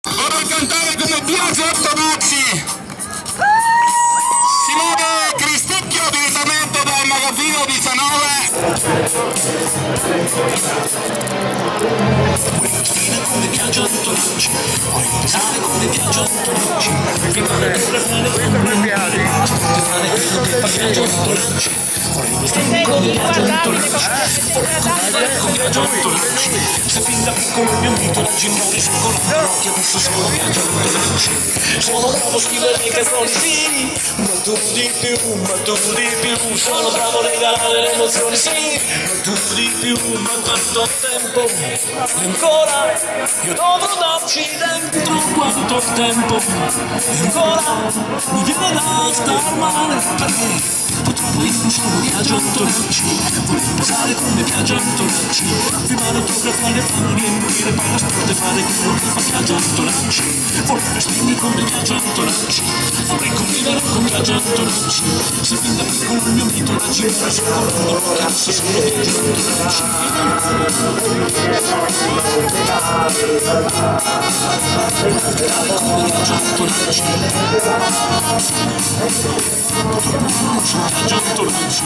Vorrei cantare come Biagio Ottonacci. Si muove Cristicchio direttamente dal magazzino 19. Come Biagio Ottonacci, vuoi pensare come Biagio Ottonacci, filmare come Biagio Ottonacci, vorrei vestire come Biagio Ottonacci, vorrei correre come Biagio Ottonacci, se fin da piccolo il mio mito da gimbori sul colore occhi adesso sono Biagio Ottonacci, sono bravo a scrivere le canzoni, sì, ma tu di più, sono bravo a regalare le emozioni, sì, ma tu di più, ma quanto tempo, e ancora io dovrò darci dentro quanto tempo, e ancora mi viene da star male, perché purtroppo io non sono Biagio Ottonacci, vorrei posare come Biagio Ottonacci, firmare autografare le famiglie, morire per la sport e fare quello che fa Biagio Ottonacci, vorrei vestirmi come Biagio Ottonacci, vorrei convivere con Biagio Ottonacci, se fin da piccolo il mio mito la gira sul colore, cazzo sono Biagio Ottonacci. Come Biagio Ottonacci, Biagio Ottonacci.